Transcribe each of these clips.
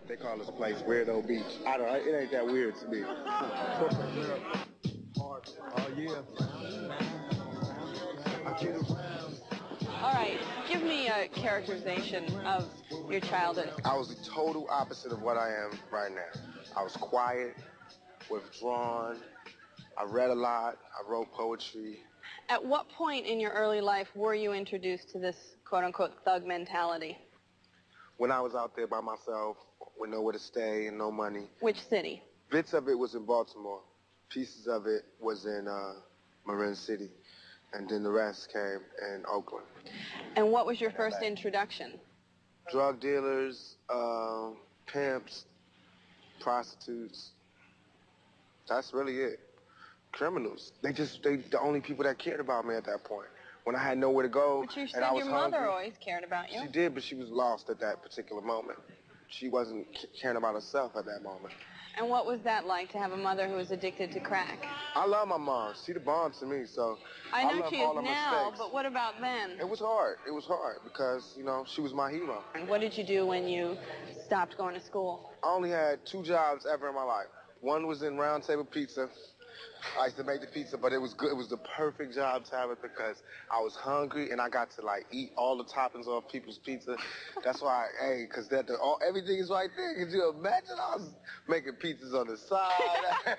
They call this place Weirdo Beach. I don't know, it ain't that weird to me. All right, give me a characterization of your childhood. I was the total opposite of what I am right now. I was quiet, withdrawn, I read a lot, I wrote poetry. At what point in your early life were you introduced to this quote-unquote thug mentality? When I was out there by myself, with nowhere to stay and no money. Which city? Bits of it was in Baltimore. Pieces of it was in Marin City. And then the rest came in Oakland. And what was your first introduction? Drug dealers, pimps, prostitutes. That's really it. Criminals. They the only people that cared about me at that point. When I had nowhere to go, but you said and I was your mother hungry, always cared about you. She did, but she was lost at that particular moment. She wasn't caring about herself at that moment. And what was that like, to have a mother who was addicted to crack? I love my mom. She the bomb to me, so I know love she all is her now, mistakes. but what about then? It was hard. It was hard because, you know, she was my hero. And what did you do when you stopped going to school? I only had 2 jobs ever in my life. One was in Round Table Pizza. I used to make the pizza, but it was good. It was the perfect job to have it because I was hungry and I got to like eat all the toppings off people's pizza. That's why, because everything is right there. Could you imagine? I was making pizzas on the side,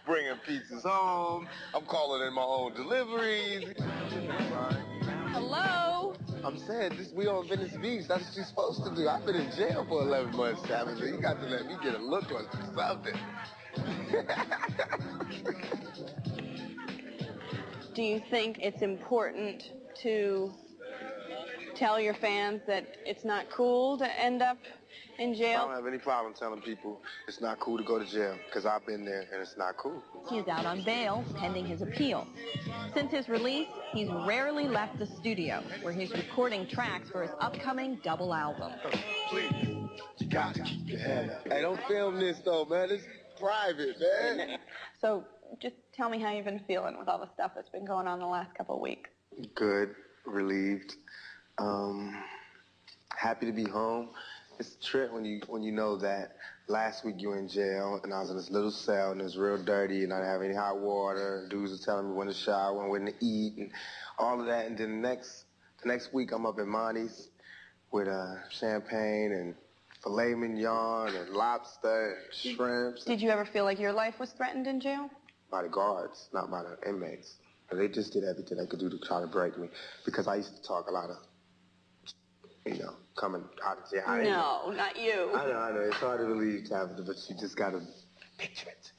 bringing pizzas home. I'm calling in my own deliveries. Hello? I'm saying, we on Venice Beach. That's what you're supposed to do. I've been in jail for 11 months, Tabitha. You got to let me get a look on something. Do you think it's important to tell your fans that it's not cool to end up in jail? I don't have any problem telling people it's not cool to go to jail because I've been there and it's not cool. He is out on bail pending his appeal. Since his release, he's rarely left the studio where he's recording tracks for his upcoming double album. Please, you got to keep your head up. Hey, don't film this though, man. It's private, man. So just tell me how you've been feeling with all the stuff that's been going on the last couple of weeks. Good, relieved, happy to be home. It's a trip when you know that last week you were in jail and I was in this little cell and it was real dirty and I didn't have any hot water and dudes were telling me when to shower and when to eat and all of that. And then the next week I'm up in Monty's with champagne and filet mignon and lobster and shrimps. Did you ever feel like your life was threatened in jail? By the guards, not by the inmates. They just did everything they could do to try to break me because I used to talk a lot of, coming out of jail. No, not you. I know. It's hard to believe, Tabitha, but you just got to picture it.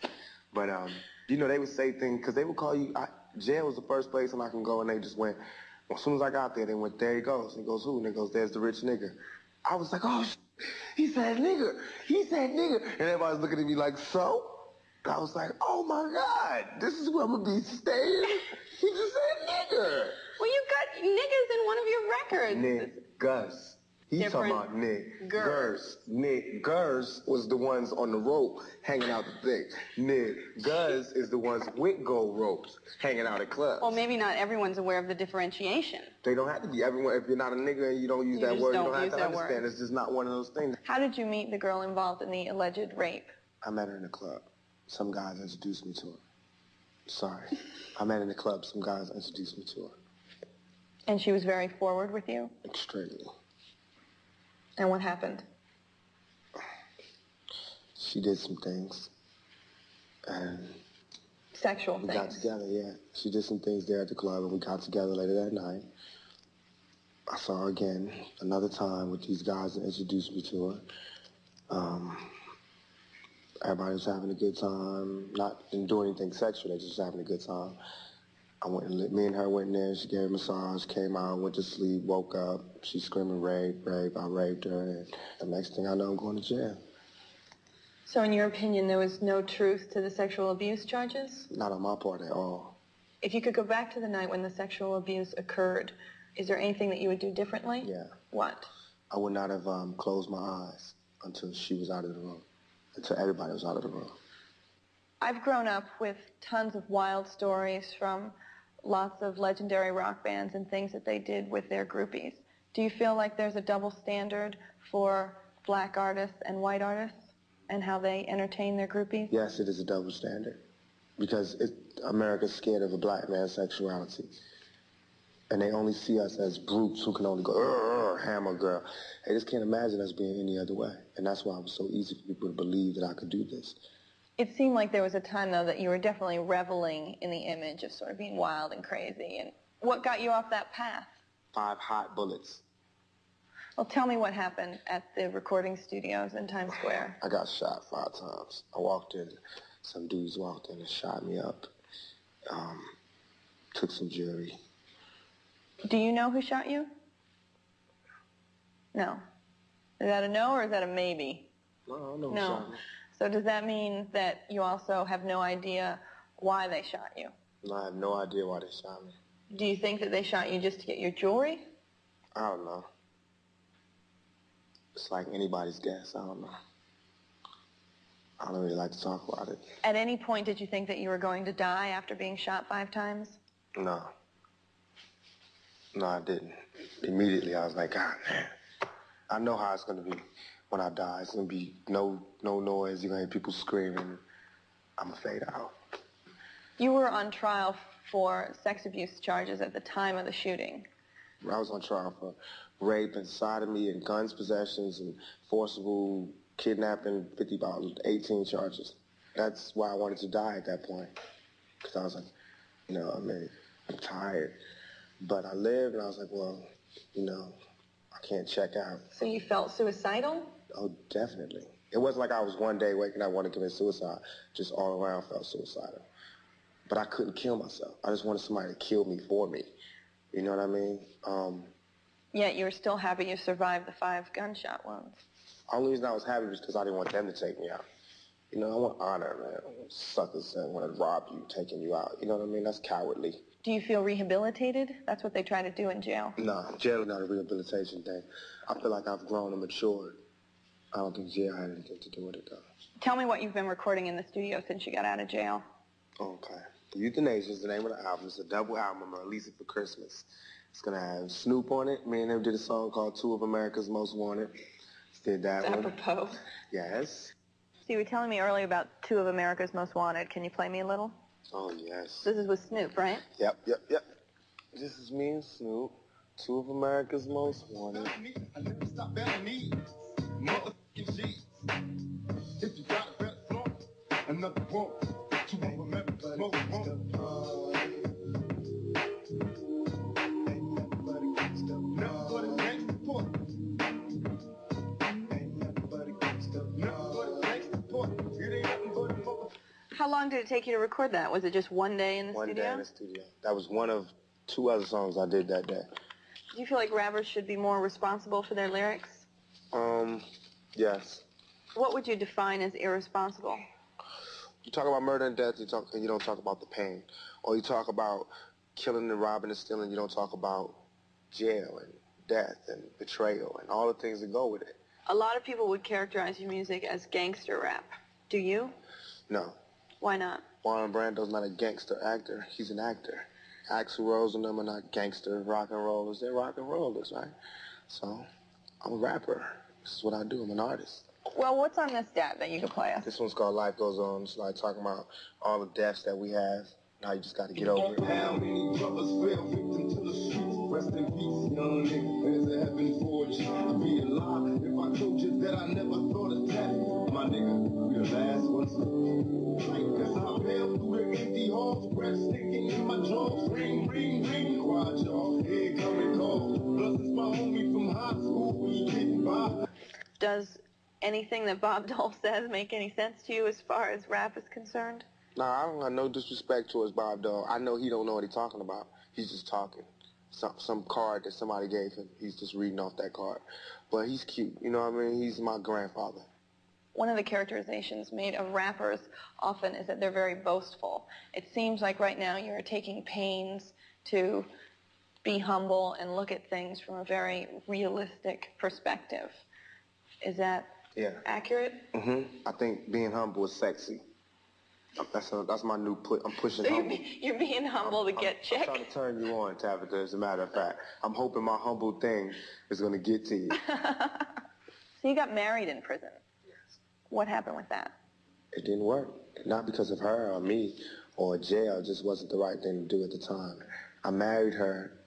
But, they would say things, because they would call you, jail was the first place and I can go, and they just went, well, as soon as I got there, they went, there he goes. And he goes, who? And he goes, there's the rich nigga. I was like, oh, he said nigger. He said nigger. And everybody was looking at me like, so? I was like, oh my God, this is where I'm gonna be staying? He just said nigger. Well, you got niggas in one of your records. Niggas. He's talking about niggers. Niggers was the ones on the rope hanging out the thing. Niggas is the ones with gold ropes hanging out at clubs. Well, maybe not everyone's aware of the differentiation. They don't have to be. Everyone, if you're not a nigger and you don't use that word, you don't have to understand. Word. It's just not one of those things. How did you meet the girl involved in the alleged rape? I met her in a club. Some guys introduced me to her. Sorry. I met her in the club. Some guys introduced me to her. And she was very forward with you? Extremely. And what happened? She did some things. And sexual things? We got together, yeah. She did some things there at the club, and we got together later that night. I saw her again another time with these guys that introduced me to her. Everybody was having a good time, didn't do anything sexual, they just having a good time. Me and her went in there, she gave a massage, came out, went to sleep, woke up, she's screaming rape, rape, I raped her, and the next thing I know, I'm going to jail. So in your opinion, there was no truth to the sexual abuse charges? Not on my part at all. If you could go back to the night when the sexual abuse occurred, is there anything that you would do differently? Yeah. What? I would not have closed my eyes until she was out of the room. Until everybody was out of the room. I've grown up with tons of wild stories from lots of legendary rock bands and things that they did with their groupies. Do you feel like there's a double standard for black artists and white artists and how they entertain their groupies? Yes, it is a double standard because America's scared of a black man's sexuality. And they only see us as brutes who can only go, hammer girl. They just can't imagine us being any other way. And that's why it was so easy for people to believe that I could do this. It seemed like there was a time, though, that you were definitely reveling in the image of sort of being wild and crazy. And what got you off that path? 5 hot bullets. Well, tell me what happened at the recording studios in Times Square. I got shot 5 times. I walked in, some dudes walked in and shot me up. Took some jewelry. Do you know who shot you? No. Is that a no or is that a maybe? No, I don't know who shot me. So does that mean that you also have no idea why they shot you? No, I have no idea why they shot me. Do you think that they shot you just to get your jewelry? I don't know. It's like anybody's guess. I don't know. I don't really like to talk about it. At any point did you think that you were going to die after being shot 5 times? No. No, I didn't. Immediately, I was like, God, man, I know how it's going to be when I die. It's going to be no noise. You're going to hear people screaming. I'm going to fade out. You were on trial for sex abuse charges at the time of the shooting. I was on trial for rape and sodomy and guns possessions and forcible kidnapping, about 18 charges. That's why I wanted to die at that point. Because I was like, you know, I mean, I'm tired. But I lived, and I was like, well, you know, I can't check out. So you felt suicidal? Oh, definitely. It wasn't like I was one day waking up wanting to commit suicide. Just all around felt suicidal. But I couldn't kill myself. I just wanted somebody to kill me for me. You know what I mean? Yet you were still happy you survived the 5 gunshot wounds. The only reason I was happy was because I didn't want them to take me out. You know, I want honor, man. I want suckers that want to rob you, taking you out. You know what I mean? That's cowardly. Do you feel rehabilitated? That's what they try to do in jail. No, jail is not a rehabilitation thing. I feel like I've grown and matured. I don't think jail had anything to do with it, though. Tell me what you've been recording in the studio since you got out of jail. Okay. Euthanasia is the name of the album. It's a double album. I'm going to release it for Christmas. It's going to have Snoop on it. Me and him did a song called 2 of America's Most Wanted. Did that one. Apropos. Yes. So you were telling me earlier about 2 of America's Most Wanted. Can you play me a little? Oh, yes. This is with Snoop, right? Yep. This is me and Snoop, 2 of America's Most Wanted. I never stop at me. Motherfucking sheets. If you got a better floor, another one. 2 of America's Most Wanted. How long did it take you to record that? Was it just one day in the studio? One day in the studio. That was one of 2 other songs I did that day. Do you feel like rappers should be more responsible for their lyrics? Yes. What would you define as irresponsible? You talk about murder and death, you don't talk about the pain. Or you talk about killing and robbing and stealing, you don't talk about jail and death and betrayal and all the things that go with it. A lot of people would characterize your music as gangster rap. Do you? No. Why not? Marlon Brando's not a gangster actor. He's an actor. Axl Rose and them are not gangster rock and rollers. They're rock and rollers, right? So, I'm a rapper. This is what I do. I'm an artist. Well, what's on this dab that you can play us? This one's called Life Goes On. It's like talking about all the deaths that we have. Now you just got to get over it. How many brothers fell victim to the streets? Rest in peace, young nigga. There's a heaven for you to be alive. If I told you that I never thought of that, my nigga, we the last ones. Like, cause I fell through the empty halls, breath sticking in my jaws. Ring, ring, ring, quiet, y'all. Here coming calls. Plus, it's my homie from high school. We getting by. Does anything that Bob Dole says make any sense to you as far as rap is concerned? Nah, I don't have no disrespect towards Bob Dole. I know he don't know what he's talking about. He's just talking. Some card that somebody gave him. He's just reading off that card. But he's cute. You know what I mean? He's my grandfather. One of the characterizations made of rappers often is that they're very boastful. It seems like right now you're taking pains to be humble and look at things from a very realistic perspective. Is that accurate? Mm-hmm. I think being humble is sexy. That's my new put. I'm pushing so humble. You're being humble to get chicks? I'm trying to turn you on, Tabitha, as a matter of fact. I'm hoping my humble thing is going to get to you. So you got married in prison. Yes. What happened with that? It didn't work. Not because of her or me or jail. It just wasn't the right thing to do at the time. I married her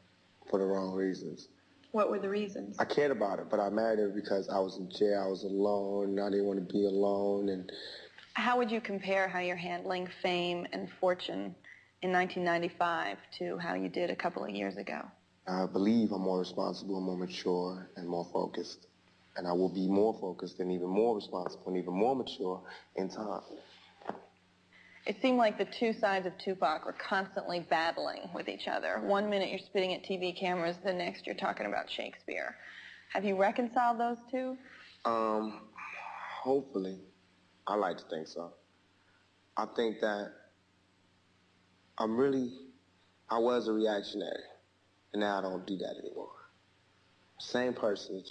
for the wrong reasons. What were the reasons? I cared about her, but I married her because I was in jail. I was alone, and I didn't want to be alone. And how would you compare how you're handling fame and fortune in 1995 to how you did a couple of years ago? I believe I'm more responsible, more mature, and more focused. And I will be more focused and even more responsible and even more mature in time. It seemed like the two sides of Tupac were constantly battling with each other. One minute you're spitting at TV cameras, the next you're talking about Shakespeare. Have you reconciled those two? Hopefully. I like to think so. I think that I was a reactionary, and now I don't do that anymore. Same person,